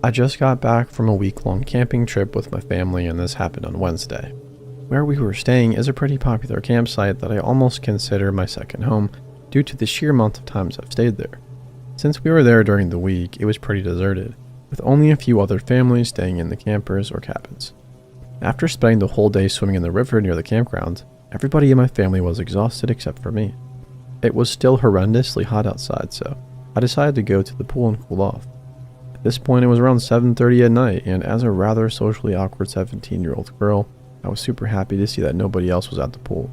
I just got back from a week-long camping trip with my family, and this happened on Wednesday. Where we were staying is a pretty popular campsite that I almost consider my second home due to the sheer amount of times I've stayed there. Since we were there during the week, it was pretty deserted, with only a few other families staying in the campers or cabins. After spending the whole day swimming in the river near the campground, everybody in my family was exhausted except for me. It was still horrendously hot outside, so I decided to go to the pool and cool off. At this point, it was around 7:30 at night, and as a rather socially awkward 17-year-old girl, I was super happy to see that nobody else was at the pool.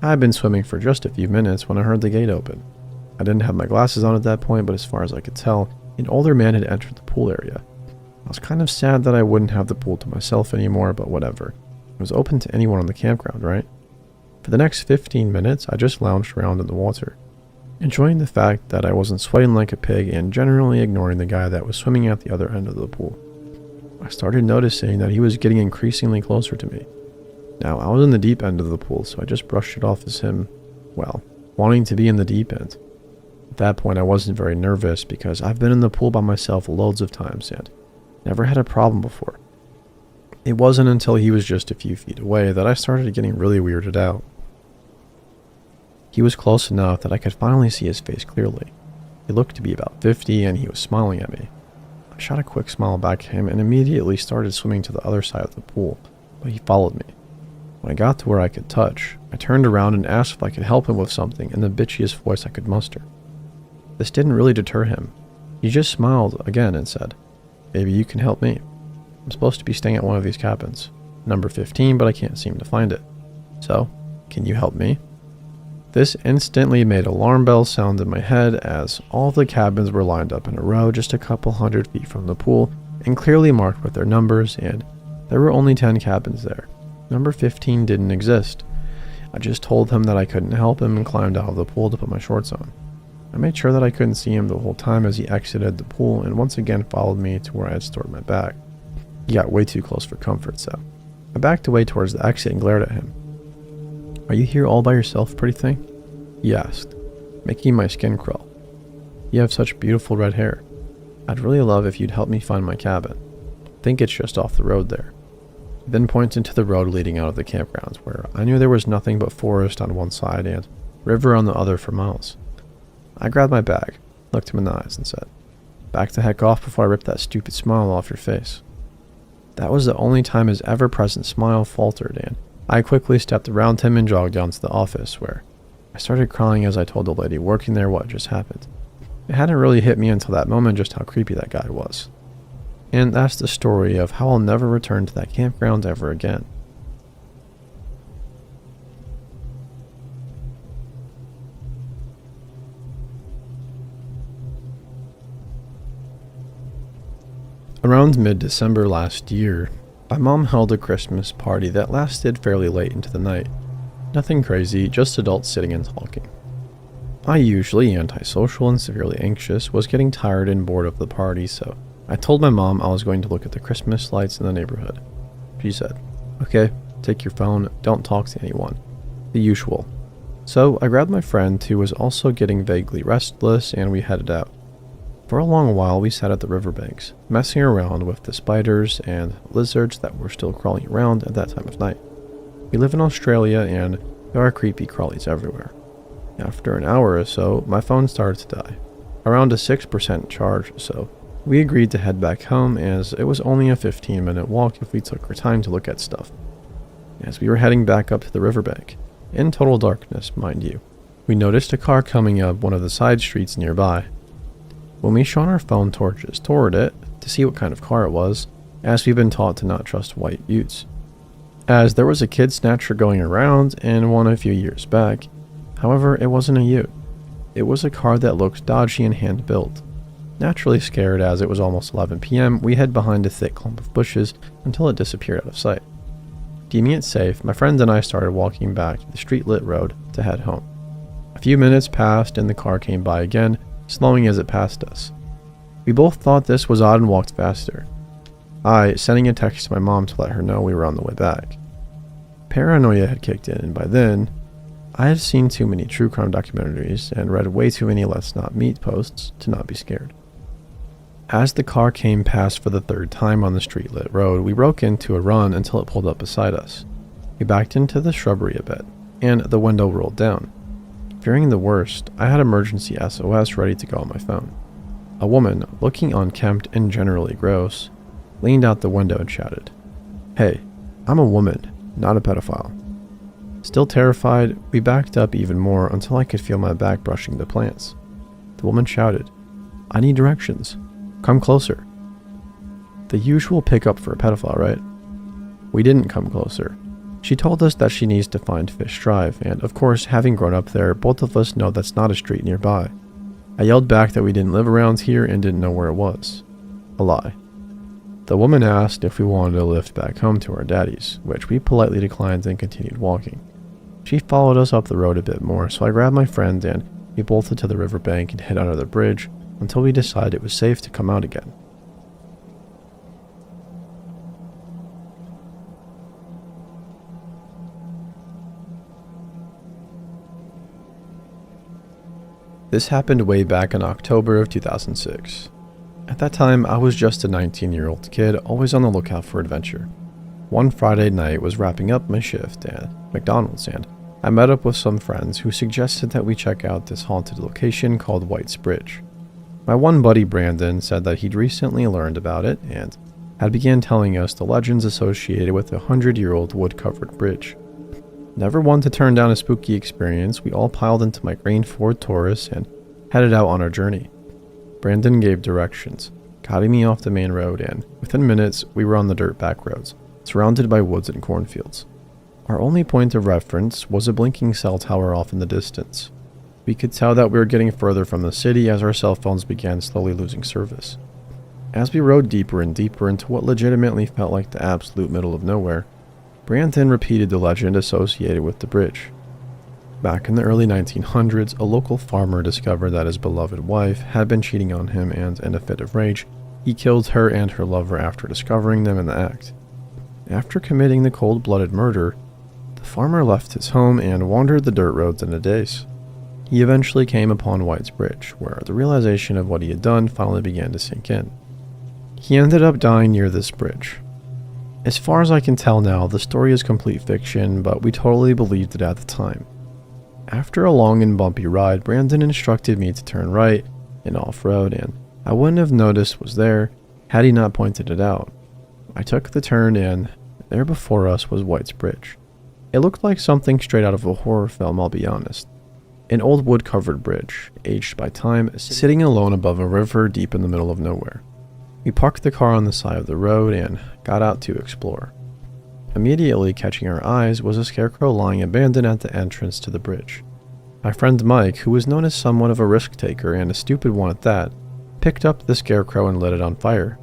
I had been swimming for just a few minutes when I heard the gate open. I didn't have my glasses on at that point, but as far as I could tell, an older man had entered the pool area. I was kind of sad that I wouldn't have the pool to myself anymore, but whatever. It was open to anyone on the campground, right? For the next 15 minutes, I just lounged around in the water, enjoying the fact that I wasn't sweating like a pig and generally ignoring the guy that was swimming at the other end of the pool. I started noticing that he was getting increasingly closer to me. Now, I was in the deep end of the pool, so I just brushed it off as him, well, wanting to be in the deep end. At that point, I wasn't very nervous because I've been in the pool by myself loads of times and never had a problem before. It wasn't until he was just a few feet away that I started getting really weirded out. He was close enough that I could finally see his face clearly. He looked to be about 50 and he was smiling at me. I shot a quick smile back at him and immediately started swimming to the other side of the pool, but he followed me. When I got to where I could touch, I turned around and asked if I could help him with something in the bitchiest voice I could muster. This didn't really deter him. He just smiled again and said, "Maybe you can help me. I'm supposed to be staying at one of these cabins, number 15, but I can't seem to find it. So, can you help me?" This instantly made alarm bells sound in my head as all of the cabins were lined up in a row just a couple 100 feet from the pool and clearly marked with their numbers, and there were only 10 cabins there. Number 15 didn't exist. I just told him that I couldn't help him and climbed out of the pool to put my shorts on. I made sure that I couldn't see him the whole time as he exited the pool and once again followed me to where I had stored my bag. He got way too close for comfort, so I backed away towards the exit and glared at him. "Are you here all by yourself, pretty thing?" he asked, making my skin crawl. "You have such beautiful red hair. I'd really love if you'd help me find my cabin. I think it's just off the road there." He then pointed to the road leading out of the campgrounds, where I knew there was nothing but forest on one side and river on the other for miles. I grabbed my bag, looked him in the eyes, and said, "Back the heck off before I rip that stupid smile off your face." That was the only time his ever-present smile faltered, and I quickly stepped around him and jogged down to the office, where I started crying as I told the lady working there what just happened. It hadn't really hit me until that moment just how creepy that guy was. And that's the story of how I'll never return to that campground ever again. Around mid-December last year, my mom held a Christmas party that lasted fairly late into the night. Nothing crazy, just adults sitting and talking. I, usually antisocial and severely anxious, was getting tired and bored of the party, so I told my mom I was going to look at the Christmas lights in the neighborhood. She said, "Okay, take your phone, don't talk to anyone." The usual. So I grabbed my friend who was also getting vaguely restless and we headed out. For a long while we sat at the riverbanks, messing around with the spiders and lizards that were still crawling around at that time of night. We live in Australia and there are creepy crawlies everywhere. After an hour or so, my phone started to die, around a 6% charge, so we agreed to head back home as it was only a 15-minute walk if we took our time to look at stuff. As we were heading back up to the riverbank, in total darkness, mind you, we noticed a car coming up one of the side streets nearby. When we shone our phone torches toward it to see what kind of car it was, as we've been taught to not trust white utes, as there was a kid snatcher going around and one a few years back. However, it wasn't a ute. It was a car that looked dodgy and hand-built. Naturally scared as it was almost 11 p.m., we hid behind a thick clump of bushes until it disappeared out of sight. Deeming it safe, my friends and I started walking back the street-lit road to head home. A few minutes passed and the car came by again, slowing as it passed us. We both thought this was odd and walked faster. I sending a text to my mom to let her know we were on the way back. Paranoia had kicked in, and by then, I had seen too many true crime documentaries and read way too many let's not meet posts to not be scared. As the car came past for the third time on the street-lit road, we broke into a run until it pulled up beside us. We backed into the shrubbery a bit, and the window rolled down. Fearing the worst, I had emergency SOS ready to go on my phone. A woman, looking unkempt and generally gross, leaned out the window and shouted, "Hey, I'm a woman, not a pedophile." Still terrified, we backed up even more until I could feel my back brushing the plants. The woman shouted, "I need directions. Come closer." The usual pickup for a pedophile, right? We didn't come closer. She told us that she needs to find Fish Drive, and of course, having grown up there, both of us know that's not a street nearby. I yelled back that we didn't live around here and didn't know where it was. A lie. The woman asked if we wanted a lift back home to our daddies, which we politely declined and continued walking. She followed us up the road a bit more, so I grabbed my friend and we bolted to the riverbank and hid under the bridge until we decided it was safe to come out again. This happened way back in October of 2006. At that time, I was just a 19-year-old kid, always on the lookout for adventure. One Friday night was wrapping up my shift at McDonald's, and I met up with some friends who suggested that we check out this haunted location called White's Bridge. My one buddy Brandon said that he'd recently learned about it and had began telling us the legends associated with the 100-year-old wood-covered bridge. Never one to turn down a spooky experience, we all piled into my green Ford Taurus and headed out on our journey. Brandon gave directions, guiding me off the main road, and within minutes we were on the dirt back roads, surrounded by woods and cornfields. Our only point of reference was a blinking cell tower off in the distance. We could tell that we were getting further from the city as our cell phones began slowly losing service. As we rode deeper and deeper into what legitimately felt like the absolute middle of nowhere, Brandon repeated the legend associated with the bridge. Back in the early 1900s, a local farmer discovered that his beloved wife had been cheating on him, and in a fit of rage, he killed her and her lover after discovering them in the act. After committing the cold-blooded murder, the farmer left his home and wandered the dirt roads in a daze. He eventually came upon White's Bridge, where the realization of what he had done finally began to sink in. He ended up dying near this bridge. As far as I can tell now, the story is complete fiction, but we totally believed it at the time. After a long and bumpy ride, Brandon instructed me to turn right and off-road, and I wouldn't have noticed was there had he not pointed it out. I took the turn, and there before us was White's Bridge. It looked like something straight out of a horror film, I'll be honest. An old wood-covered bridge, aged by time, sitting alone above a river deep in the middle of nowhere. We parked the car on the side of the road and got out to explore. Immediately catching our eyes was a scarecrow lying abandoned at the entrance to the bridge. My friend Mike, who was known as somewhat of a risk-taker and a stupid one at that, picked up the scarecrow and lit it on fire.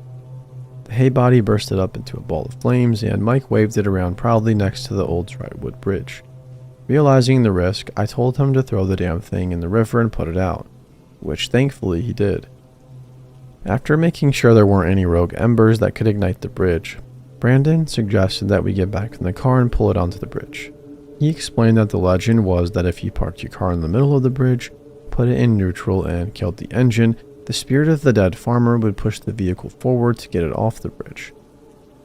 The hay body bursted up into a ball of flames, and Mike waved it around proudly next to the old dry wood bridge. Realizing the risk, I told him to throw the damn thing in the river and put it out, which thankfully he did. After making sure there weren't any rogue embers that could ignite the bridge, Brandon suggested that we get back in the car and pull it onto the bridge. He explained that the legend was that if you parked your car in the middle of the bridge, put it in neutral, and killed the engine, the spirit of the dead farmer would push the vehicle forward to get it off the bridge.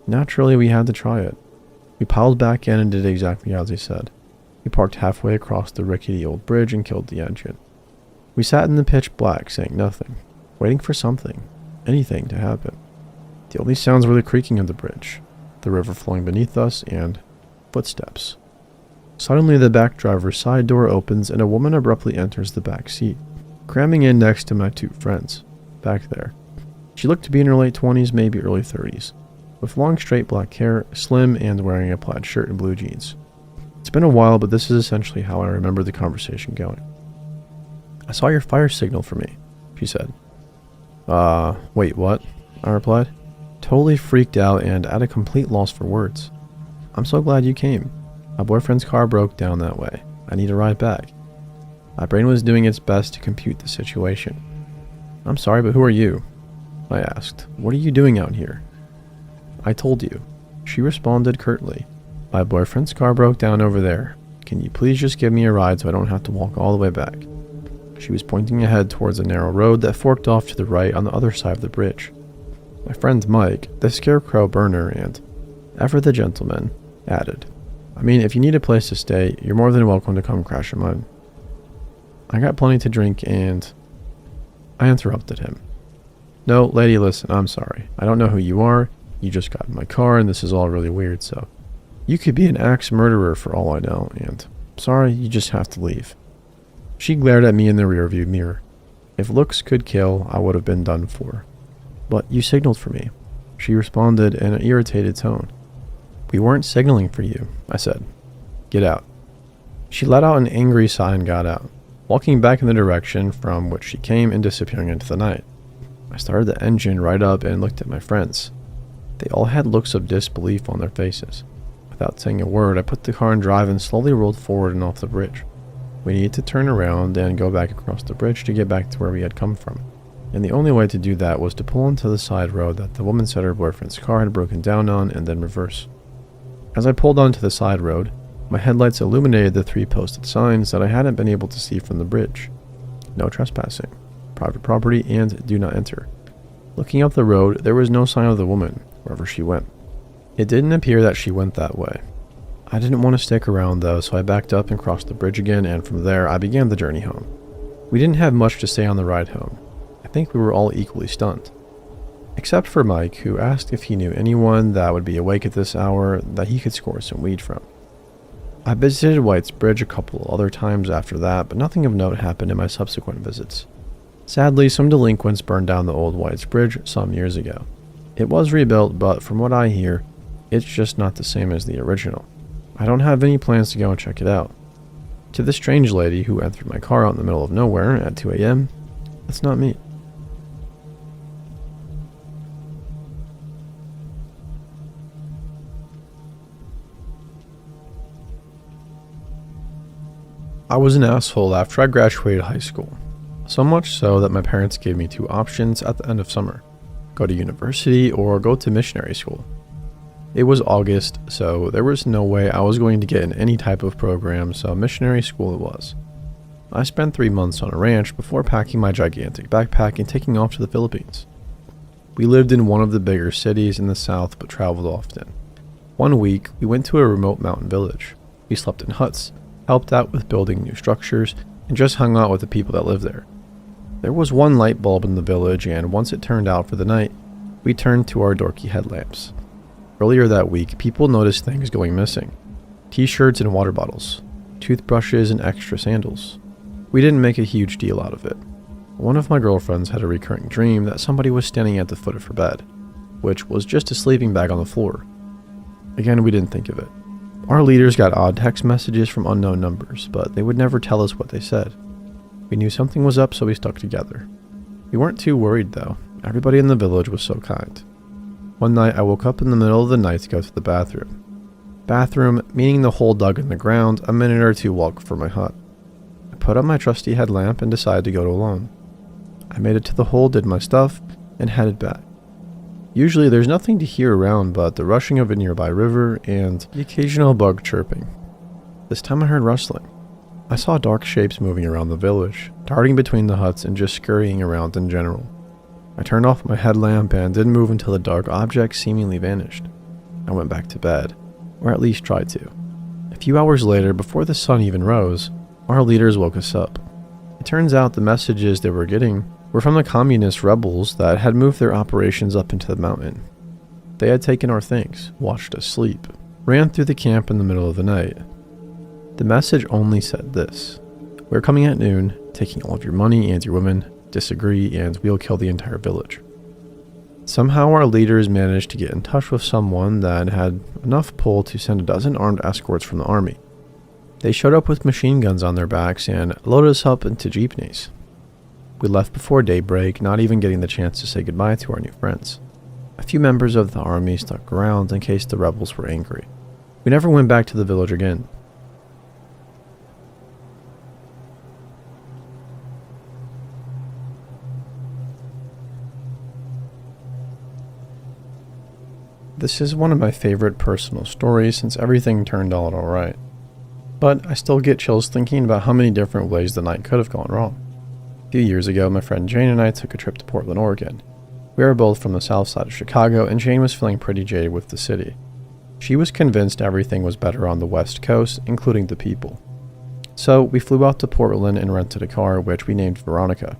Naturally, we had to try it. We piled back in and did exactly as he said. We parked halfway across the rickety old bridge and killed the engine. We sat in the pitch black, saying nothing, waiting for something, anything to happen. The only sounds were the creaking of the bridge, the river flowing beneath us, and footsteps. Suddenly, the back driver's side door opens and a woman abruptly enters the back seat, cramming in next to my two friends, back there. She looked to be in her late 20s, maybe early 30s, with long straight black hair, slim, and wearing a plaid shirt and blue jeans. It's been a while, but this is essentially how I remember the conversation going. "I saw your fire signal for me," she said. Wait, what?" I replied, totally freaked out and at a complete loss for words. "I'm so glad you came. My boyfriend's car broke down that way. I need a ride back." My brain was doing its best to compute the situation. "I'm sorry, but who are you?" I asked. "What are you doing out here?" "I told you," she responded curtly. "My boyfriend's car broke down over there. Can you please just give me a ride so I don't have to walk all the way back?" She was pointing ahead towards a narrow road that forked off to the right on the other side of the bridge. My friend Mike, the scarecrow burner, and ever the gentleman, added, "I mean, if you need a place to stay, you're more than welcome to come crash in mine." I got plenty to drink and... I interrupted him. "No, lady, listen, I'm sorry. I don't know who you are. You just got in my car and this is all really weird, so... You could be an axe murderer for all I know, and... Sorry, you just have to leave." She glared at me in the rearview mirror. If looks could kill, I would have been done for. "But you signaled for me," she responded in an irritated tone. "We weren't signaling for you," I said. "Get out." She let out an angry sigh and got out, walking back in the direction from which she came and disappearing into the night. I started the engine right up and looked at my friends. They all had looks of disbelief on their faces. Without saying a word, I put the car in drive and slowly rolled forward and off the bridge. We needed to turn around and go back across the bridge to get back to where we had come from. And the only way to do that was to pull into the side road that the woman said her boyfriend's car had broken down on and then reverse. As I pulled onto the side road, my headlights illuminated the 3 posted signs that I hadn't been able to see from the bridge. No trespassing, private property, and do not enter. Looking up the road, there was no sign of the woman, wherever she went. It didn't appear that she went that way. I didn't want to stick around though, so I backed up and crossed the bridge again, and from there I began the journey home. We didn't have much to say on the ride home. I think we were all equally stunned. Except for Mike, who asked if he knew anyone that would be awake at this hour that he could score some weed from. I visited White's Bridge a couple other times after that, but nothing of note happened in my subsequent visits. Sadly, some delinquents burned down the old White's Bridge some years ago. It was rebuilt, but from what I hear, it's just not the same as the original. I don't have any plans to go and check it out. To the strange lady who entered my car out in the middle of nowhere at 2 a.m., let's not meet. I was an asshole after I graduated high school. So much so that my parents gave me 2 options at the end of summer: go to university or go to missionary school. It was August, so there was no way I was going to get in any type of program, so missionary school it was. I spent 3 months on a ranch before packing my gigantic backpack and taking off to the Philippines. We lived in one of the bigger cities in the south but traveled often. One week, we went to a remote mountain village. We slept in huts, helped out with building new structures, and just hung out with the people that lived there. There was one light bulb in the village, and once it turned out for the night, we turned to our dorky headlamps. Earlier that week, people noticed things going missing. T-shirts and water bottles, toothbrushes and extra sandals. We didn't make a huge deal out of it. One of my girlfriends had a recurring dream that somebody was standing at the foot of her bed, which was just a sleeping bag on the floor. Again, we didn't think of it. Our leaders got odd text messages from unknown numbers, but they would never tell us what they said. We knew something was up, so we stuck together. We weren't too worried though. Everybody in the village was so kind. One night I woke up in the middle of the night to go to the bathroom. Bathroom meaning the hole dug in the ground a minute or 2 walk from my hut. I put up my trusty headlamp and decided to go alone. I made it to the hole, did my stuff, and headed back. Usually there's nothing to hear around but the rushing of a nearby river and the occasional bug chirping. This time I heard rustling. I saw dark shapes moving around the village, darting between the huts and just scurrying around in general. I turned off my headlamp and didn't move until the dark object seemingly vanished. I went back to bed, or at least tried to. A few hours later, before the sun even rose, our leaders woke us up. It turns out the messages they were getting were from the communist rebels that had moved their operations up into the mountain. They had taken our things, watched us sleep, ran through the camp in the middle of the night. The message only said this: "We're coming at noon, taking all of your money and your women. Disagree and we'll kill the entire village." Somehow our leaders managed to get in touch with someone that had enough pull to send a dozen armed escorts from the army. They showed up with machine guns on their backs and loaded us up into jeepneys. We left before daybreak, not even getting the chance to say goodbye to our new friends. A few members of the army stuck around in case the rebels were angry. We never went back to the village again. This is one of my favorite personal stories since everything turned out alright. But I still get chills thinking about how many different ways the night could have gone wrong. A few years ago, my friend Jane and I took a trip to Portland, Oregon. We are both from the south side of Chicago, and Jane was feeling pretty jaded with the city. She was convinced everything was better on the West Coast, including the people. So we flew out to Portland and rented a car, which we named Veronica.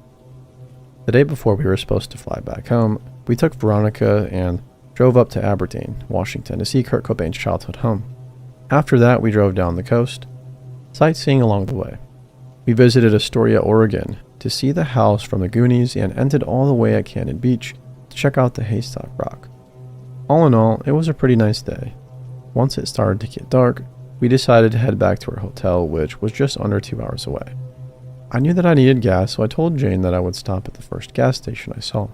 The day before we were supposed to fly back home, we took Veronica and drove up to Aberdeen, Washington, to see Kurt Cobain's childhood home. After that, we drove down the coast, sightseeing along the way. We visited Astoria, Oregon, to see the house from the Goonies, and ended all the way at Cannon Beach to check out the Haystack Rock. All in all, it was a pretty nice day. Once it started to get dark, we decided to head back to our hotel, which was just under 2 hours away. I knew that I needed gas, so I told Jane that I would stop at the first gas station I saw.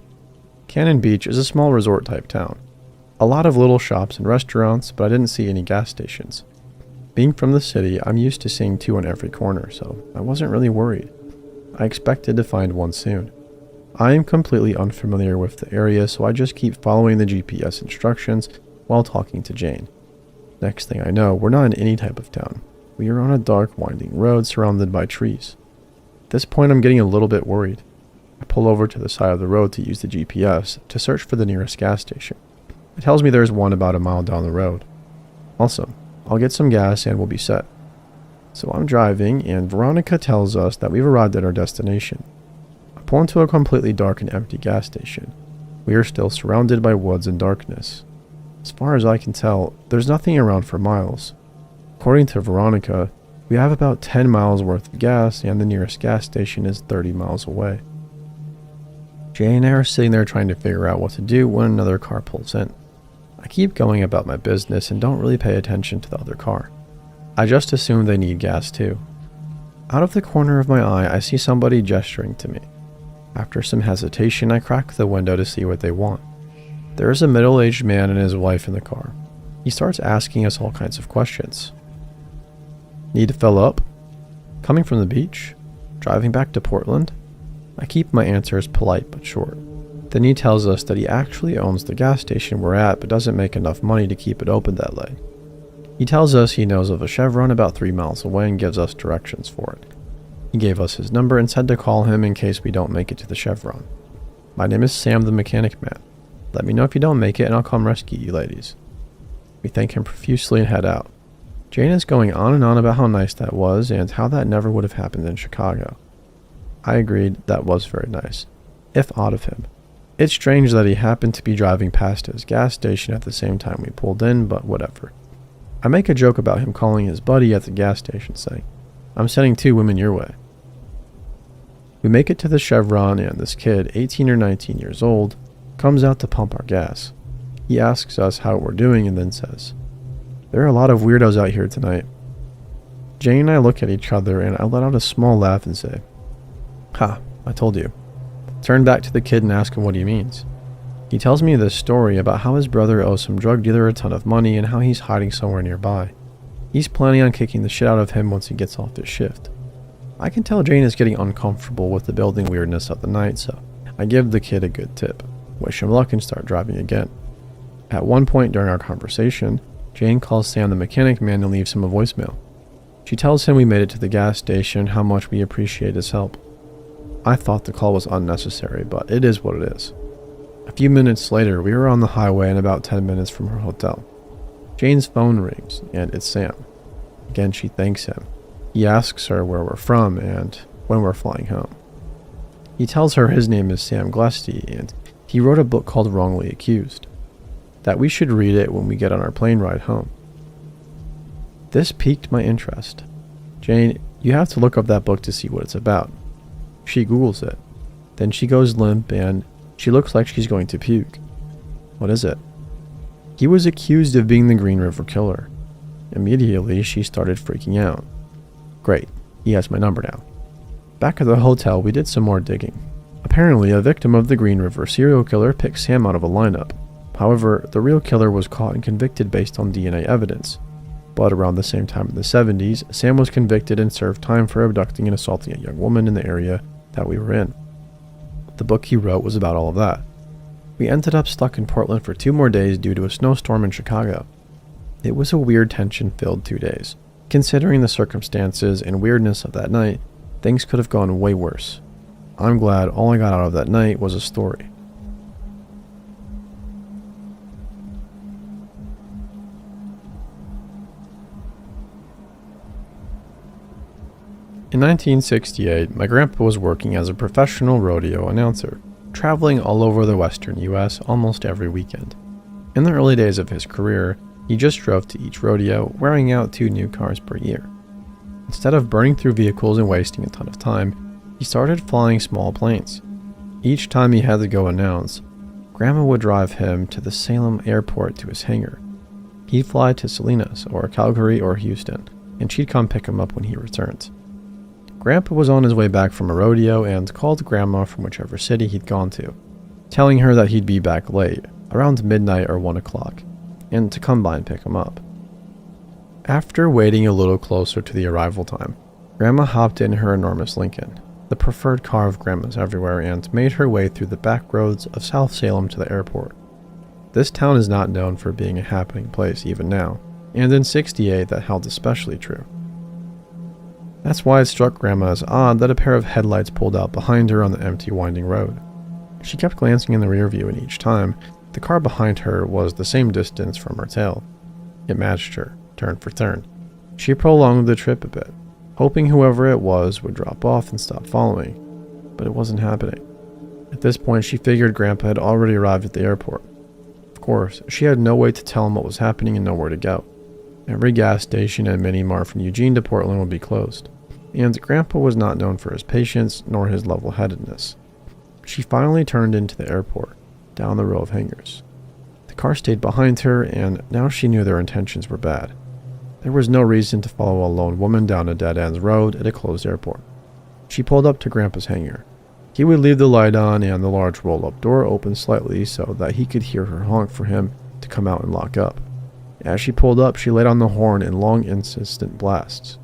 Cannon Beach is a small resort-type town. A lot of little shops and restaurants, but I didn't see any gas stations. Being from the city, I'm used to seeing two on every corner, so I wasn't really worried. I expected to find one soon. I am completely unfamiliar with the area, so I just keep following the GPS instructions while talking to Jane. Next thing I know, we're not in any type of town. We are on a dark, winding road surrounded by trees. At this point, I'm getting a little bit worried. I pull over to the side of the road to use the GPS to search for the nearest gas station. It tells me there's one about a mile down the road. Awesome. I'll get some gas and we'll be set. So I'm driving, and Veronica tells us that we've arrived at our destination. I pull into a completely dark and empty gas station. We are still surrounded by woods and darkness. As far as I can tell, there's nothing around for miles. According to Veronica, we have about 10 miles worth of gas, and the nearest gas station is 30 miles away. Jane and I are sitting there trying to figure out what to do when another car pulls in. I keep going about my business and don't really pay attention to the other car. I just assume they need gas too. Out of the corner of my eye, I see somebody gesturing to me. After some hesitation, I crack the window to see what they want. There is a middle-aged man and his wife in the car. He starts asking us all kinds of questions. Need to fill up? Coming from the beach? Driving back to Portland? I keep my answers polite but short. Then he tells us that he actually owns the gas station we're at but doesn't make enough money to keep it open that late. He tells us he knows of a Chevron about 3 miles away and gives us directions for it. He gave us his number and said to call him in case we don't make it to the Chevron. My name is Sam the Mechanic Man. Let me know if you don't make it and I'll come rescue you ladies. We thank him profusely and head out. Jane is going on and on about how nice that was and how that never would have happened in Chicago. I agreed that was very nice, if odd of him. It's strange that he happened to be driving past his gas station at the same time we pulled in, but whatever. I make a joke about him calling his buddy at the gas station saying, "I'm sending 2 women your way." We make it to the Chevron and this kid, 18 or 19 years old, comes out to pump our gas. He asks us how we're doing and then says, "There are a lot of weirdos out here tonight." Jane and I look at each other and I let out a small laugh and say, "Ha, I told you." Turn back to the kid and ask him what he means. He tells me this story about how his brother owes some drug dealer a ton of money and how he's hiding somewhere nearby. He's planning on kicking the shit out of him once he gets off his shift. I can tell Jane is getting uncomfortable with the building weirdness of the night, so I give the kid a good tip, wish him luck, and start driving again. At one point during our conversation, Jane calls Sam the Mechanic Man and leaves him a voicemail. She tells him we made it to the gas station and how much we appreciate his help. I thought the call was unnecessary, but it is what it is. A few minutes later, we were on the highway and about 10 minutes from her hotel. Jane's phone rings, and it's Sam. Again, she thanks him. He asks her where we're from and when we're flying home. He tells her his name is Sam Glesty, and he wrote a book called Wrongly Accused, that we should read it when we get on our plane ride home. This piqued my interest. "Jane, you have to look up that book to see what it's about." She Googles it. Then she goes limp and she looks like she's going to puke. "What is it?" "He was accused of being the Green River Killer." Immediately, she started freaking out. Great, he has my number now. Back at the hotel, we did some more digging. Apparently, a victim of the Green River serial killer picked Sam out of a lineup. However, the real killer was caught and convicted based on DNA evidence. But around the same time in the 70s, Sam was convicted and served time for abducting and assaulting a young woman in the area that we were in. The book he wrote was about all of that. We ended up stuck in Portland for 2 more days due to a snowstorm in Chicago. It was a weird, tension-filled 2 days. Considering the circumstances and weirdness of that night, things could have gone way worse. I'm glad all I got out of that night was a story. In 1968, my grandpa was working as a professional rodeo announcer, traveling all over the western US almost every weekend. In the early days of his career, he just drove to each rodeo, wearing out 2 new cars per year. Instead of burning through vehicles and wasting a ton of time, he started flying small planes. Each time he had to go announce, Grandma would drive him to the Salem airport to his hangar. He'd fly to Salinas or Calgary or Houston, and she'd come pick him up when he returned. Grandpa was on his way back from a rodeo and called Grandma from whichever city he'd gone to, telling her that he'd be back late, around midnight or 1 o'clock, and to come by and pick him up. After waiting a little closer to the arrival time, Grandma hopped in her enormous Lincoln, the preferred car of Grandma's everywhere, and made her way through the back roads of South Salem to the airport. This town is not known for being a happening place even now, and in '68 that held especially true. That's why it struck Grandma as odd that a pair of headlights pulled out behind her on the empty winding road. She kept glancing in the rear view, and each time, the car behind her was the same distance from her tail. It matched her, turn for turn. She prolonged the trip a bit, hoping whoever it was would drop off and stop following, but it wasn't happening. At this point, she figured Grandpa had already arrived at the airport. Of course, she had no way to tell him what was happening and nowhere to go. Every gas station and mini-mart from Eugene to Portland would be closed, and Grandpa was not known for his patience nor his level-headedness. She finally turned into the airport, down the row of hangars. The car stayed behind her, and now she knew their intentions were bad. There was no reason to follow a lone woman down a dead-end road at a closed airport. She pulled up to Grandpa's hangar. He would leave the light on and the large roll-up door open slightly so that he could hear her honk for him to come out and lock up. As she pulled up, she laid on the horn in long, insistent blasts.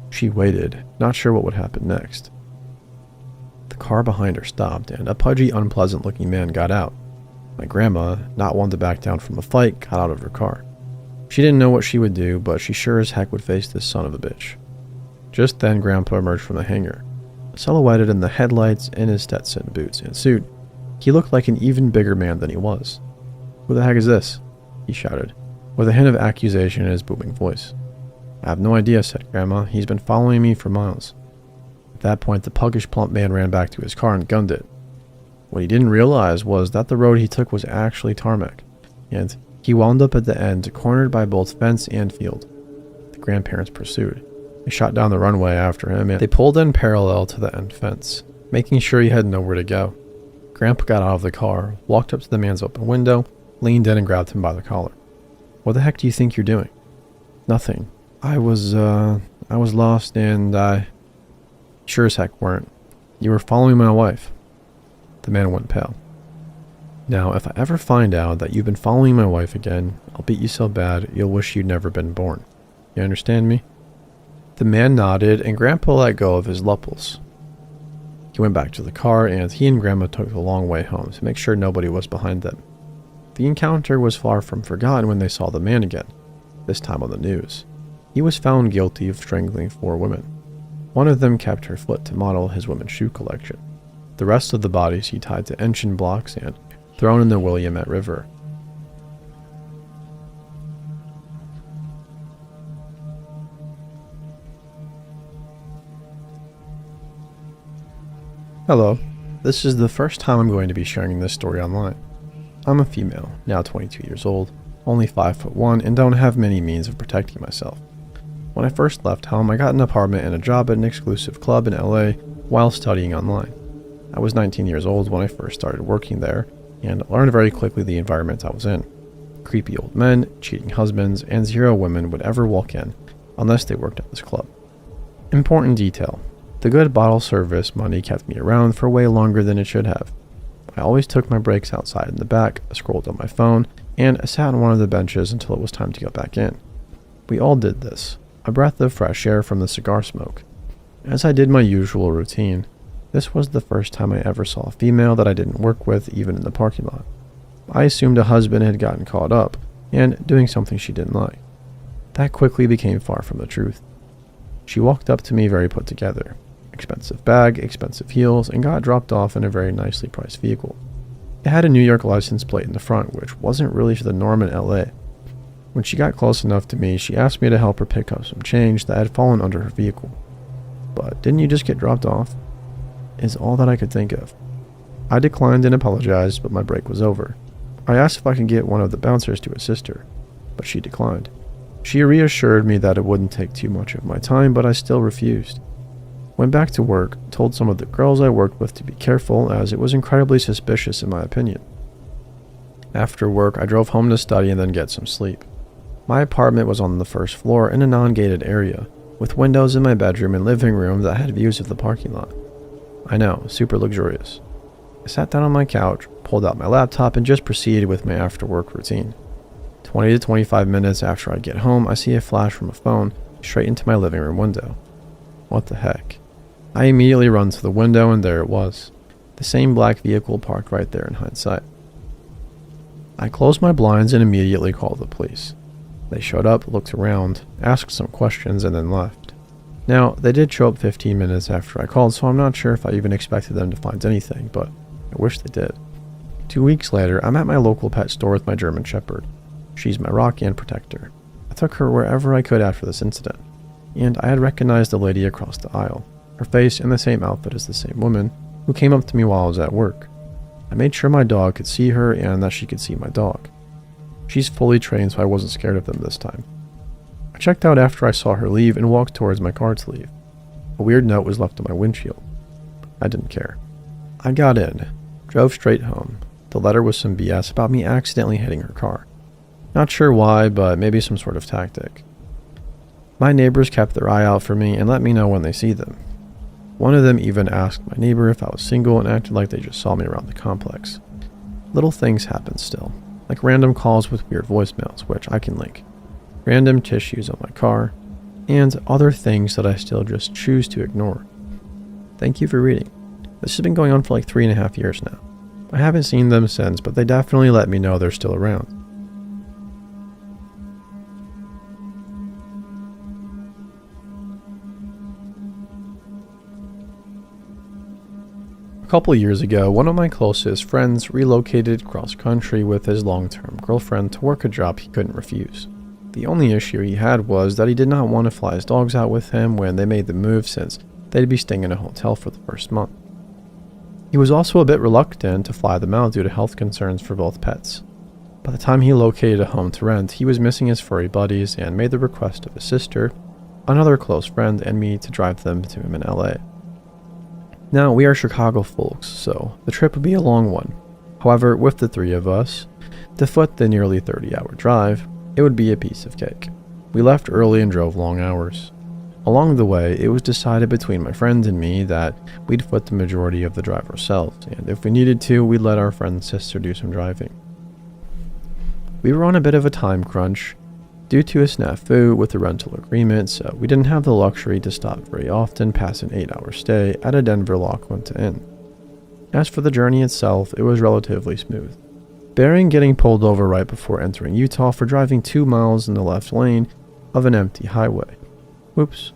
She waited, not sure what would happen next. The car behind her stopped, and a pudgy, unpleasant-looking man got out. My grandma, not one to back down from a fight, got out of her car. She didn't know what she would do, but she sure as heck would face this son of a bitch. Just then, Grandpa emerged from the hangar. Silhouetted in the headlights in his Stetson boots and suit, he looked like an even bigger man than he was. "Who the heck is this?" he shouted, with a hint of accusation in his booming voice. "I have no idea," said Grandma. "He's been following me for miles." At that point, the puggish plump man ran back to his car and gunned it. What he didn't realize was that the road he took was actually tarmac, and he wound up at the end, cornered by both fence and field. The grandparents pursued. They shot down the runway after him, and they pulled in parallel to the end fence, making sure he had nowhere to go. Grandpa got out of the car, walked up to the man's open window, leaned in and grabbed him by the collar. "What the heck do you think you're doing?" "Nothing. I was lost, and I..." "Sure as heck weren't. You were following my wife." The man went pale. "Now, if I ever find out that you've been following my wife again, I'll beat you so bad you'll wish you'd never been born. You understand me?" The man nodded, and Grandpa let go of his luppels. He went back to the car, and he and Grandma took the long way home to make sure nobody was behind them. The encounter was far from forgotten when they saw the man again, this time on the news. He was found guilty of strangling 4 women. One of them kept her foot to model his women's shoe collection. The rest of the bodies he tied to engine blocks and thrown in the Willamette River. Hello, this is the first time I'm going to be sharing this story online. I'm a female, now 22 years old, only 5'1", and don't have many means of protecting myself. When I first left home, I got an apartment and a job at an exclusive club in LA while studying online. I was 19 years old when I first started working there, and learned very quickly the environment I was in. Creepy old men, cheating husbands, and 0 women would ever walk in, unless they worked at this club. Important detail. The good bottle service money kept me around for way longer than it should have. I always took my breaks outside in the back, scrolled on my phone, and sat on one of the benches until it was time to go back in. We all did this, a breath of fresh air from the cigar smoke. As I did my usual routine, this was the first time I ever saw a female that I didn't work with, even in the parking lot. I assumed a husband had gotten caught up, and doing something she didn't like. That quickly became far from the truth. She walked up to me very put together. expensive bag, expensive heels, and got dropped off in a very nicely priced vehicle. It had a New York license plate in the front, which wasn't really the norm in LA. When she got close enough to me, she asked me to help her pick up some change that had fallen under her vehicle. "But didn't you just get dropped off?" is all that I could think of. I declined and apologized, but my break was over. I asked if I could get one of the bouncers to assist her, but she declined. She reassured me that it wouldn't take too much of my time, but I still refused. Went back to work, told some of the girls I worked with to be careful, as it was incredibly suspicious in my opinion. After work, I drove home to study and then get some sleep. My apartment was on the first floor in a non-gated area, with windows in my bedroom and living room that had views of the parking lot. I know, super luxurious. I sat down on my couch, pulled out my laptop, and just proceeded with my after-work routine. 20 to 25 minutes after I get home, I see a flash from a phone straight into my living room window. What the heck? I immediately run to the window, and there it was. The same black vehicle parked right there in hindsight. I closed my blinds and immediately called the police. They showed up, looked around, asked some questions, and then left. Now, they did show up 15 minutes after I called, so I'm not sure if I even expected them to find anything, but I wish they did. 2 weeks later, I'm at my local pet store with my German Shepherd. She's my rock and protector. I took her wherever I could after this incident, and I had recognized the lady across the aisle, her face in the same outfit as the same woman who came up to me while I was at work. I made sure my dog could see her and that she could see my dog. She's fully trained, so I wasn't scared of them this time. I checked out after I saw her leave and walked towards my car to leave. A weird note was left on my windshield. I didn't care. I got in, drove straight home. The letter was some BS about me accidentally hitting her car. Not sure why, but maybe some sort of tactic. My neighbors kept their eye out for me and let me know when they see them. One of them even asked my neighbor if I was single and acted like they just saw me around the complex. Little things happen still, like random calls with weird voicemails, which I can link, random tissues on my car, and other things that I still just choose to ignore. Thank you for reading. This has been going on for like 3.5 years now. I haven't seen them since, but they definitely let me know they're still around. A couple years ago, one of my closest friends relocated cross-country with his long-term girlfriend to work a job he couldn't refuse. The only issue he had was that he did not want to fly his dogs out with him when they made the move, since they'd be staying in a hotel for the first month. He was also a bit reluctant to fly them out due to health concerns for both pets. By the time he located a home to rent, he was missing his furry buddies and made the request of his sister, another close friend, and me to drive them to him in LA. Now, we are Chicago folks, so the trip would be a long one. However, with the three of us, to foot the nearly 30-hour drive, it would be a piece of cake. We left early and drove long hours. Along the way, it was decided between my friend and me that we'd foot the majority of the drive ourselves, and if we needed to, we'd let our friend's sister do some driving. We were on a bit of a time crunch due to a snafu with the rental agreement, so we didn't have the luxury to stop very often past an 8-hour stay at a Denver La Quinta Inn. As for the journey itself, it was relatively smooth, barring getting pulled over right before entering Utah for driving 2 miles in the left lane of an empty highway. Whoops.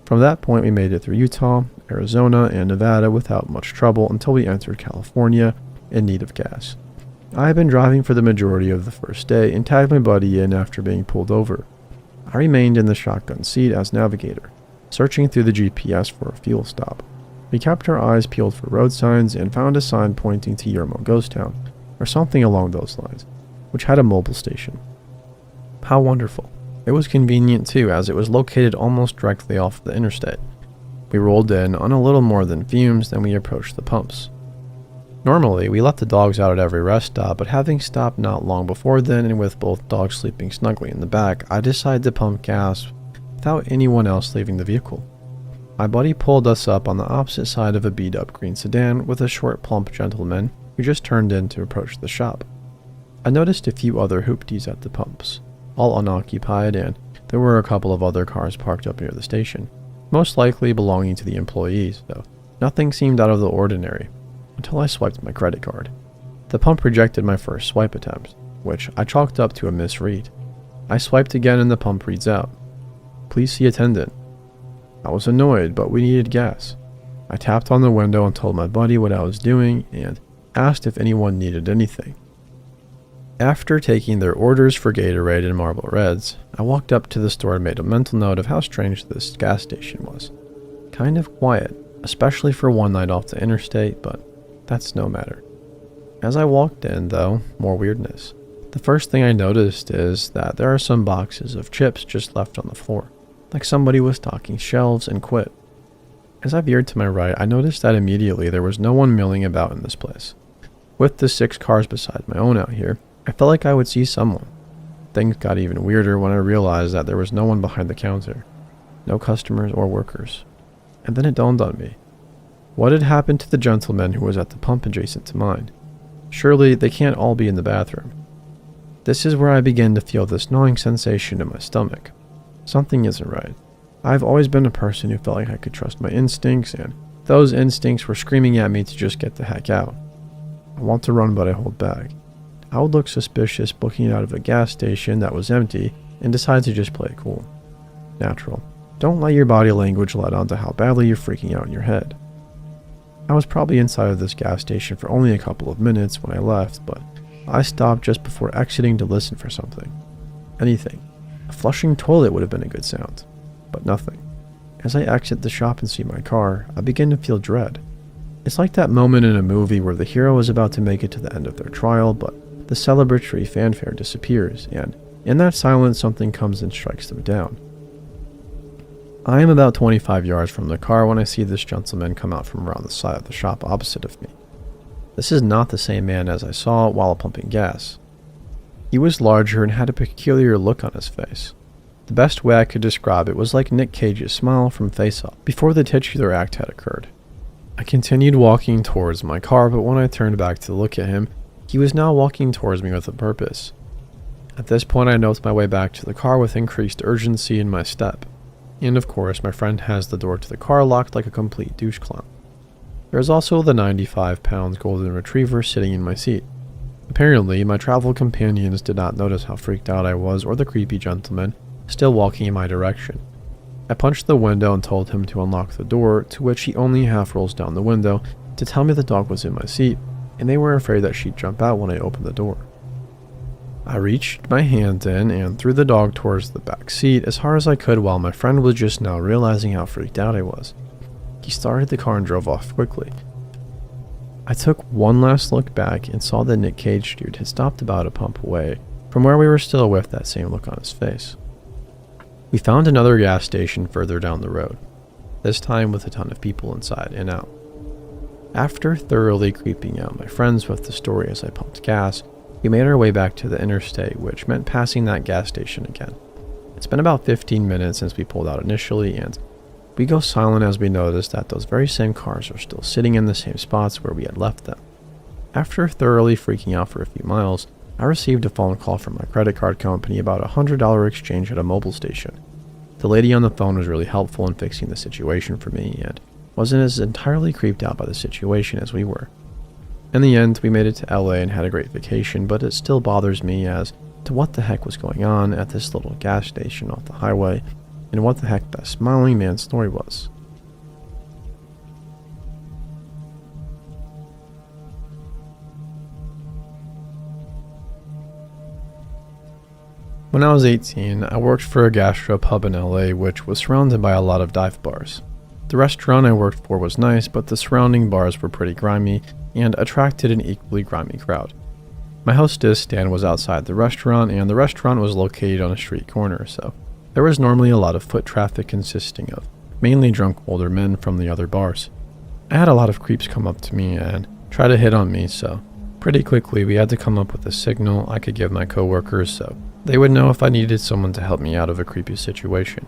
From that point, we made it through Utah, Arizona, and Nevada without much trouble until we entered California in need of gas. I had been driving for the majority of the first day and tagged my buddy in after being pulled over. I remained in the shotgun seat as navigator, searching through the GPS for a fuel stop. We kept our eyes peeled for road signs and found a sign pointing to Yermo Ghost Town, or something along those lines, which had a mobile station. How wonderful. It was convenient too, as it was located almost directly off the interstate. We rolled in on a little more than fumes than we approached the pumps. Normally, we let the dogs out at every rest stop, but having stopped not long before then and with both dogs sleeping snugly in the back, I decided to pump gas without anyone else leaving the vehicle. My buddy pulled us up on the opposite side of a beat-up green sedan with a short, plump gentleman who just turned in to approach the shop. I noticed a few other hoopties at the pumps, all unoccupied, and there were a couple of other cars parked up near the station, most likely belonging to the employees, though nothing seemed out of the ordinary. Until I swiped my credit card. The pump rejected my first swipe attempt, which I chalked up to a misread. I swiped again and the pump reads out, "Please see attendant." I was annoyed, but we needed gas. I tapped on the window and told my buddy what I was doing and asked if anyone needed anything. After taking their orders for Gatorade and Marlboro Reds, I walked up to the store and made a mental note of how strange this gas station was. Kind of quiet, especially for one night off the interstate, but that's no matter. As I walked in, though, more weirdness. The first thing I noticed is that there are some boxes of chips just left on the floor, like somebody was stocking shelves and quit. As I veered to my right, I noticed that immediately there was no one milling about in this place. With the 6 cars beside my own out here, I felt like I would see someone. Things got even weirder when I realized that there was no one behind the counter. No customers or workers. And then it dawned on me. What had happened to the gentleman who was at the pump adjacent to mine? Surely they can't all be in the bathroom. This is where I begin to feel this gnawing sensation in my stomach. Something isn't right. I've always been a person who felt like I could trust my instincts, and those instincts were screaming at me to just get the heck out. I want to run, but I hold back. I would look suspicious booking out of a gas station that was empty and decide to just play it cool. Natural. Don't let your body language let on to how badly you're freaking out in your head. I was probably inside of this gas station for only a couple of minutes when I left, but I stopped just before exiting to listen for something. Anything. A flushing toilet would have been a good sound, but nothing. As I exit the shop and see my car, I begin to feel dread. It's like that moment in a movie where the hero is about to make it to the end of their trial, but the celebratory fanfare disappears, and in that silence something comes and strikes them down. I am about 25 yards from the car when I see this gentleman come out from around the side of the shop opposite of me. This is not the same man as I saw while pumping gas. He was larger and had a peculiar look on his face. The best way I could describe it was like Nick Cage's smile from Face Off before the titular act had occurred. I continued walking towards my car, but when I turned back to look at him, he was now walking towards me with a purpose. At this point, I noticed my way back to the car with increased urgency in my step. And of course, my friend has the door to the car locked like a complete douche clown. There is also the 95-pound golden retriever sitting in my seat. Apparently, my travel companions did not notice how freaked out I was or the creepy gentleman still walking in my direction. I punched the window and told him to unlock the door, to which he only half rolls down the window to tell me the dog was in my seat, and they were afraid that she'd jump out when I opened the door. I reached my hand in and threw the dog towards the back seat as hard as I could while my friend was just now realizing how freaked out I was. He started the car and drove off quickly. I took one last look back and saw that Nick Cage dude had stopped about a pump away from where we were still with that same look on his face. We found another gas station further down the road, this time with a ton of people inside and out. After thoroughly creeping out my friends with the story as I pumped gas, we made our way back to the interstate, which meant passing that gas station again. It's been about 15 minutes since we pulled out initially, and we go silent as we notice that those very same cars are still sitting in the same spots where we had left them. After thoroughly freaking out for a few miles, I received a phone call from my credit card company about a $100 exchange at a mobile station. The lady on the phone was really helpful in fixing the situation for me, and wasn't as entirely creeped out by the situation as we were. In the end, we made it to LA and had a great vacation, but it still bothers me as to what the heck was going on at this little gas station off the highway, and what the heck that smiling man's story was. When I was 18, I worked for a gastropub in LA which was surrounded by a lot of dive bars. The restaurant I worked for was nice, but the surrounding bars were pretty grimy and attracted an equally grimy crowd. My hostess stand was outside the restaurant, and the restaurant was located on a street corner, so there was normally a lot of foot traffic consisting of mainly drunk older men from the other bars. I had a lot of creeps come up to me and try to hit on me, so pretty quickly we had to come up with a signal I could give my coworkers so they would know if I needed someone to help me out of a creepy situation,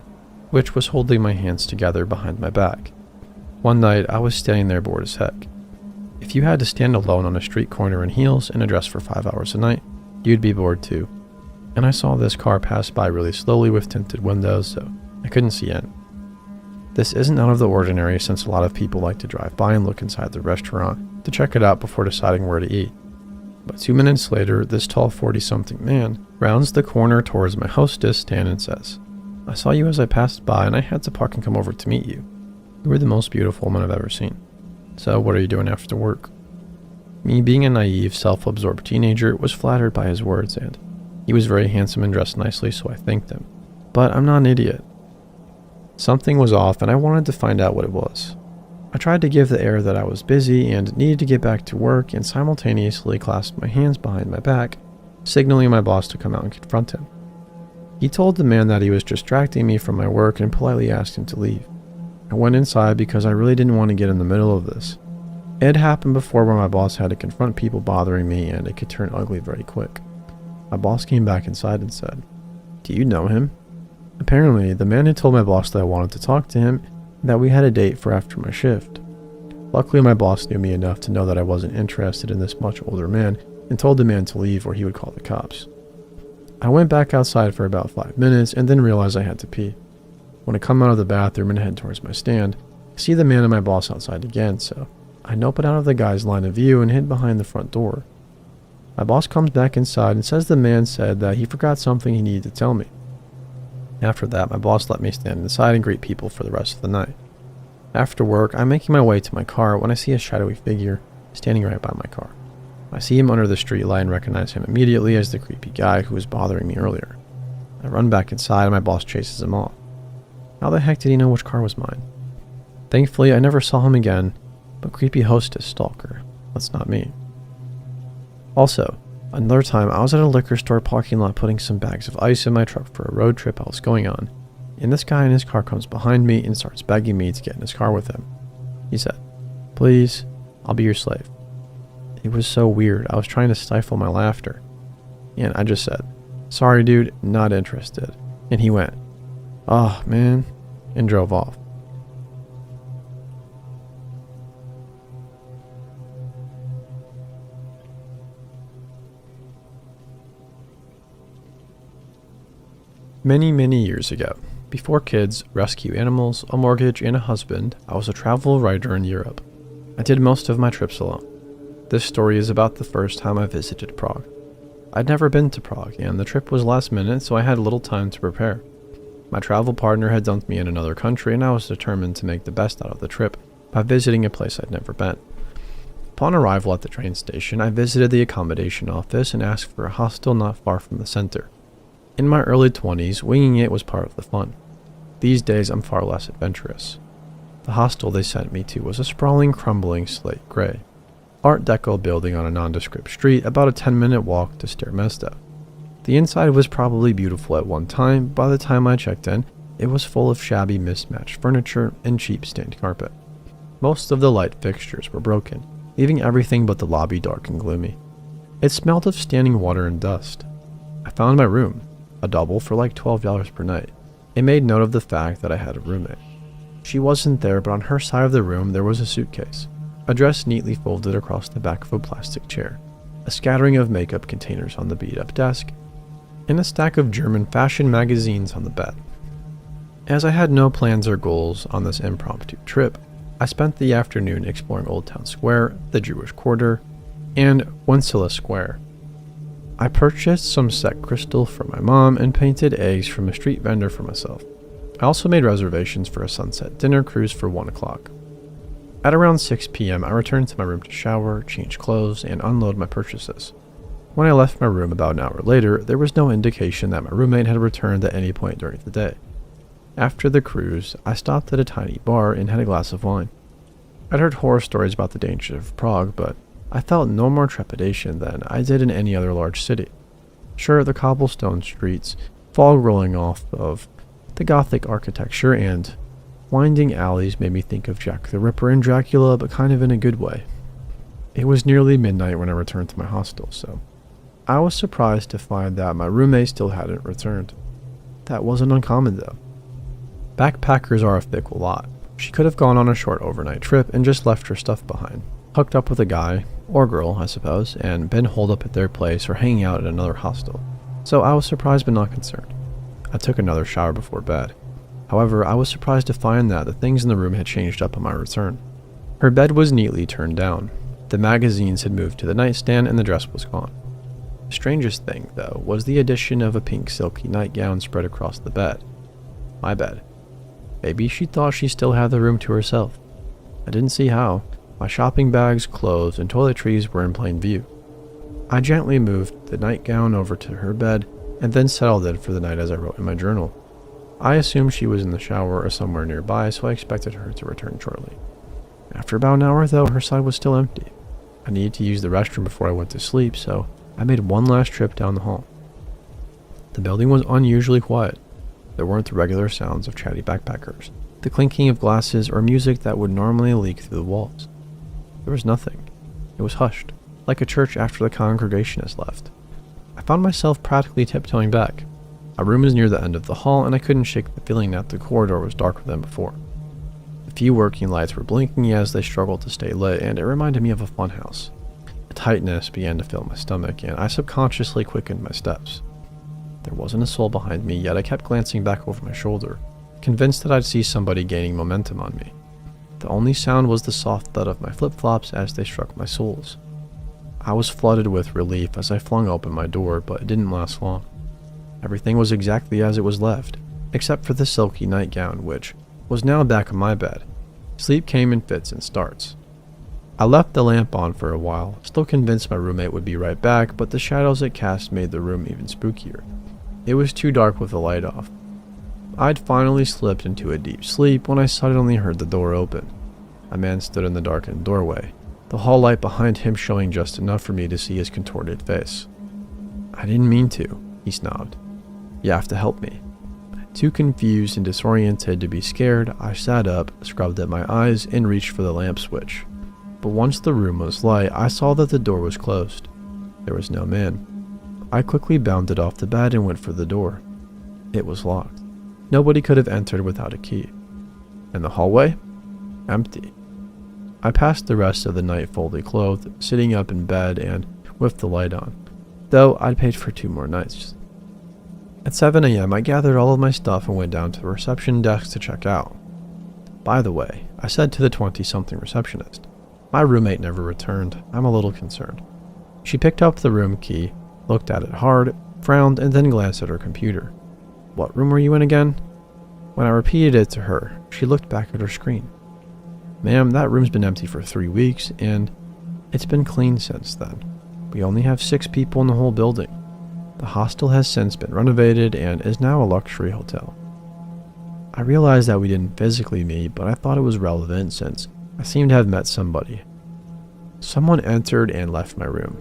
which was holding my hands together behind my back. One night, I was standing there bored as heck. If you had to stand alone on a street corner in heels and a dress for 5 hours a night, you'd be bored too. And I saw this car pass by really slowly with tinted windows, so I couldn't see in. This isn't out of the ordinary since a lot of people like to drive by and look inside the restaurant to check it out before deciding where to eat. But 2 minutes later, this tall 40-something man rounds the corner towards my hostess stand and says, "I saw you as I passed by and I had to park and come over to meet you." You were the most beautiful woman I've ever seen. So what are you doing after work? Me, being a naive, self-absorbed teenager, was flattered by his words, and he was very handsome and dressed nicely, so I thanked him. But I'm not an idiot. Something was off, and I wanted to find out what it was. I tried to give the air that I was busy and needed to get back to work, and simultaneously clasped my hands behind my back, signaling my boss to come out and confront him. He told the man that he was distracting me from my work and politely asked him to leave. I went inside because I really didn't want to get in the middle of this. It had happened before where my boss had to confront people bothering me, and it could turn ugly very quick. My boss came back inside and said, "Do you know him?" Apparently, the man had told my boss that I wanted to talk to him and that we had a date for after my shift. Luckily, my boss knew me enough to know that I wasn't interested in this much older man and told the man to leave or he would call the cops. I went back outside for about 5 minutes and then realized I had to pee. When I come out of the bathroom and head towards my stand, I see the man and my boss outside again, so I nope it out of the guy's line of view and hid behind the front door. My boss comes back inside and says the man said that he forgot something he needed to tell me. After that, my boss let me stand inside and greet people for the rest of the night. After work, I'm making my way to my car when I see a shadowy figure standing right by my car. I see him under the street light and recognize him immediately as the creepy guy who was bothering me earlier. I run back inside and my boss chases him off. How the heck did he know which car was mine? Thankfully, I never saw him again, but creepy hostess stalker. That's not me. Also, another time I was at a liquor store parking lot putting some bags of ice in my truck for a road trip I was going on, and this guy in his car comes behind me and starts begging me to get in his car with him. He said, "Please, I'll be your slave." It was so weird. I was trying to stifle my laughter, and I just said, "Sorry dude, not interested." And he went, "Oh man," and drove off. Many years ago, before kids, rescue animals, a mortgage, and a husband, I was a travel writer in Europe. I did most of my trips alone. This story is about the first time I visited Prague. I'd never been to Prague, and the trip was last minute, so I had little time to prepare. My travel partner had dumped me in another country, and I was determined to make the best out of the trip by visiting a place I'd never been. Upon arrival at the train station, I visited the accommodation office and asked for a hostel not far from the center. In my early 20s, winging it was part of the fun. These days, I'm far less adventurous. The hostel they sent me to was a sprawling, crumbling slate gray Art Deco building on a nondescript street about a 10-minute walk to Starmesta. The inside was probably beautiful at one time. By the time I checked in, it was full of shabby, mismatched furniture and cheap stained carpet. Most of the light fixtures were broken, leaving everything but the lobby dark and gloomy. It smelled of standing water and dust. I found my room, a double for like $12 per night. It made note of the fact that I had a roommate. She wasn't there, but on her side of the room there was a suitcase, a dress neatly folded across the back of a plastic chair, a scattering of makeup containers on the beat-up desk, and a stack of German fashion magazines on the bed. As I had no plans or goals on this impromptu trip, I spent the afternoon exploring Old Town Square, the Jewish Quarter, and Wenceslas Square. I purchased some set crystal for my mom and painted eggs from a street vendor for myself. I also made reservations for a sunset dinner cruise for 1 o'clock. At around 6 p.m., I returned to my room to shower, change clothes, and unload my purchases. When I left my room about an hour later, there was no indication that my roommate had returned at any point during the day. After the cruise, I stopped at a tiny bar and had a glass of wine. I'd heard horror stories about the dangers of Prague, but I felt no more trepidation than I did in any other large city. Sure, the cobblestone streets, fog rolling off of the Gothic architecture, and winding alleys made me think of Jack the Ripper and Dracula, but kind of in a good way. It was nearly midnight when I returned to my hostel, so I was surprised to find that my roommate still hadn't returned. That wasn't uncommon though. Backpackers are a fickle lot. She could have gone on a short overnight trip and just left her stuff behind, hooked up with a guy, or girl I suppose, and been holed up at their place or hanging out at another hostel. So I was surprised but not concerned. I took another shower before bed. However, I was surprised to find that the things in the room had changed up on my return. Her bed was neatly turned down. The magazines had moved to the nightstand and the dress was gone. The strangest thing, though, was the addition of a pink silky nightgown spread across the bed. My bed. Maybe she thought she still had the room to herself. I didn't see how. My shopping bags, clothes, and toiletries were in plain view. I gently moved the nightgown over to her bed and then settled in for the night as I wrote in my journal. I assumed she was in the shower or somewhere nearby, so I expected her to return shortly. After about an hour, though, her side was still empty. I needed to use the restroom before I went to sleep, so I made one last trip down the hall. The building was unusually quiet. There weren't the regular sounds of chatty backpackers, the clinking of glasses, or music that would normally leak through the walls. There was nothing. It was hushed, like a church after the congregation has left. I found myself practically tiptoeing back. Our room is near the end of the hall, and I couldn't shake the feeling that the corridor was darker than before. The few working lights were blinking as they struggled to stay lit, and it reminded me of a funhouse. A tightness began to fill my stomach, and I subconsciously quickened my steps. There wasn't a soul behind me, yet I kept glancing back over my shoulder, convinced that I'd see somebody gaining momentum on me. The only sound was the soft thud of my flip-flops as they struck my soles. I was flooded with relief as I flung open my door, but it didn't last long. Everything was exactly as it was left, except for the silky nightgown, which was now back on my bed. Sleep came in fits and starts. I left the lamp on for a while, still convinced my roommate would be right back, but the shadows it cast made the room even spookier. It was too dark with the light off. I'd finally slipped into a deep sleep when I suddenly heard the door open. A man stood in the darkened doorway, the hall light behind him showing just enough for me to see his contorted face. "I didn't mean to," he snobbed. "You have to help me." Too confused and disoriented to be scared, I sat up, scrubbed at my eyes, and reached for the lamp switch. But once the room was light, I saw that the door was closed. There was no man. I quickly bounded off the bed and went for the door. It was locked. Nobody could have entered without a key. And the hallway? Empty. I passed the rest of the night fully clothed, sitting up in bed and with the light on, though I'd paid for 2 more nights. At 7 a.m., I gathered all of my stuff and went down to the reception desk to check out. "By the way," I said to the 20-something receptionist, "my roommate never returned. I'm a little concerned." She picked up the room key, looked at it hard, frowned, and then glanced at her computer. "What room were you in again?" When I repeated it to her, she looked back at her screen. "Ma'am, that room's been empty for 3 weeks, and it's been cleaned since then. We only have 6 people in the whole building. The hostel has since been renovated and is now a luxury hotel." I realized that we didn't physically meet, but I thought it was relevant since I seemed to have met somebody. Someone entered and left my room.